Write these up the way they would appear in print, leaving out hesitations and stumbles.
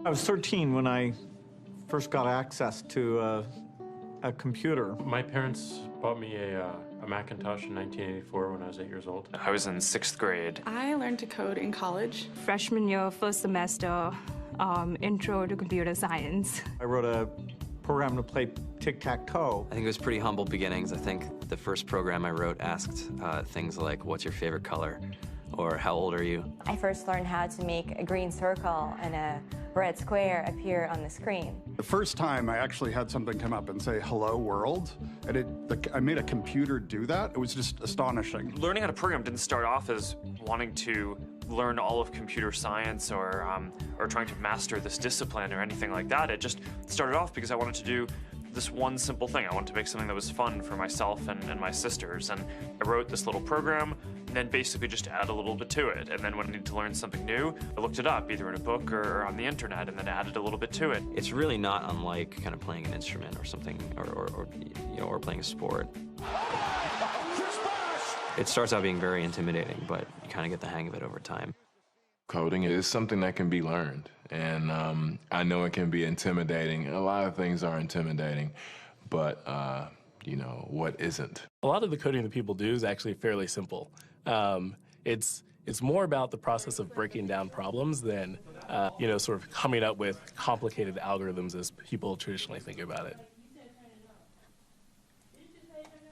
I was 13 when I first got access to a computer. My parents bought me a Macintosh in 1984 when I was 8 years old. I was in 6th grade. I learned to code in college. Freshman year, first semester, intro to computer science. I wrote a program to play tic-tac-toe. I think it was pretty humble beginnings. I think the first program I wrote asked things like, what's your favorite color? Or how old are you? I first learned how to make a green circle and a red square appear on the screen. The first time I actually had something come up and say, hello world, and I made a computer do that. It was just astonishing. Learning how to program didn't start off as wanting to learn all of computer science or trying to master this discipline or anything like that. It just started off because I wanted to do this one simple thing. I wanted to make something that was fun for myself and my sisters. And I wrote this little program and then basically just add a little bit to it. And then when I needed to learn something new, I looked it up either in a book or on the internet and then added a little bit to it. It's really not unlike kind of playing an instrument or something, or playing a sport. It starts out being very intimidating, but you kind of get the hang of it over time. Coding is something that can be learned, and I know it can be intimidating. A lot of things are intimidating, but you know, what isn't? A lot of the coding that people do is actually fairly simple. It's more about the process of breaking down problems than, you know, sort of coming up with complicated algorithms as people traditionally think about it.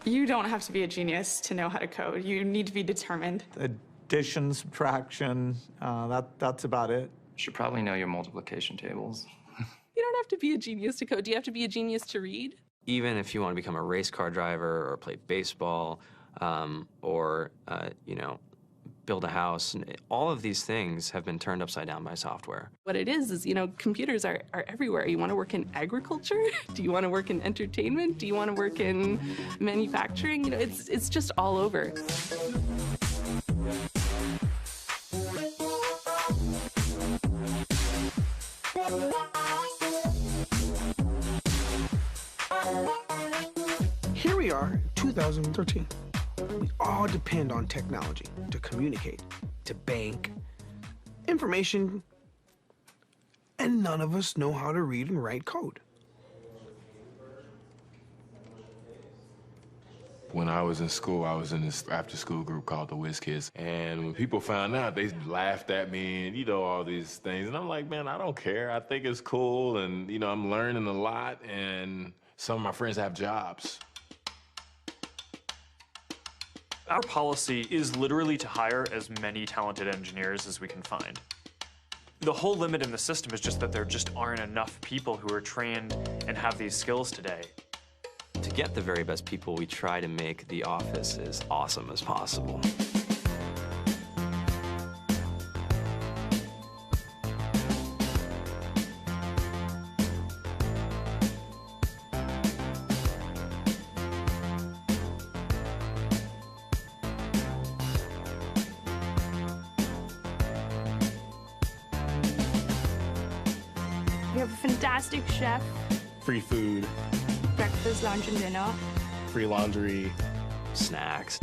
You don't have to be a genius to know how to code. You need to be determined. Addition, subtraction, that's about it. You should probably know your multiplication tables. You don't have to be a genius to code. Do you have to be a genius to read? Even if you want to become a race car driver or play baseball or, you know, build a house, all of these things have been turned upside down by software. What it is, you know, computers are everywhere. You want to work in agriculture? Do you want to work in entertainment? Do you want to work in manufacturing? You know, it's just all over. Here we are, 2013. We all depend on technology to communicate, to bank, information, and none of us know how to read and write code. When I was in school, I was in this after-school group called the Whiz Kids, and when people found out, they laughed at me and, you know, all these things. And I'm like, man, I don't care. I think it's cool, and, you know, I'm learning a lot, and some of my friends have jobs. Our policy is literally to hire as many talented engineers as we can find. The whole limit in the system is just that there just aren't enough people who are trained and have these skills today. To get the very best people, we try to make the office as awesome as possible. We have a fantastic chef. Free food, Breakfast, lunch, and dinner. free laundry, snacks,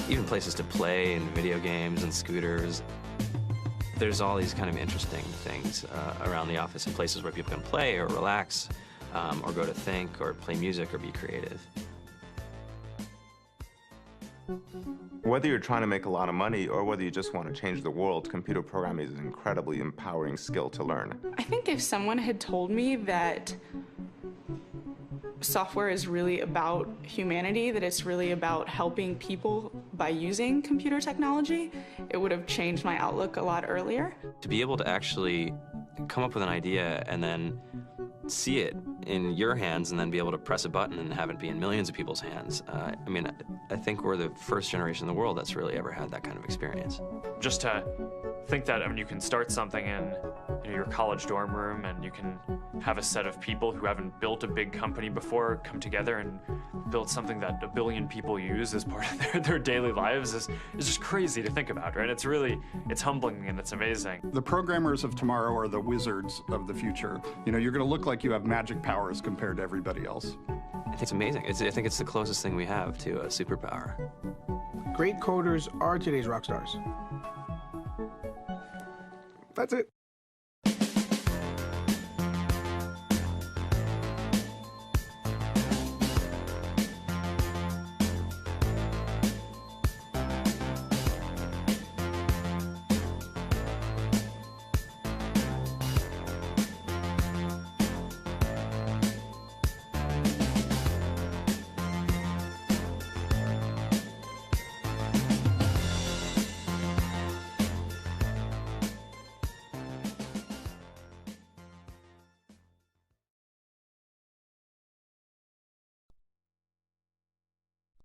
even places to play and video games and scooters. There's all these kind of interesting things around the office and places where people can play or relax or go to think or play music or be creative. Whether you're trying to make a lot of money or whether you just want to change the world, computer programming is an incredibly empowering skill to learn. I think if someone had told me that software is really about humanity, that it's really about helping people by using computer technology, it would have changed my outlook a lot earlier. To be able to actually come up with an idea and then see it in your hands and then be able to press a button and have it be in millions of people's hands. I mean, I think we're the first generation in the world that's really ever had that kind of experience. Just to think that, I mean, you can start something in your college dorm room and you can have a set of people who haven't built a big company before come together and build something that 1 billion people use as part of their daily lives is just crazy to think about, right? It's humbling and it's amazing. The programmers of tomorrow are the wizards of the future. You know, you're going to look like you have magic powers compared to everybody else. I think it's amazing. I think it's the closest thing we have to a superpower. Great coders are today's rock stars. That's it.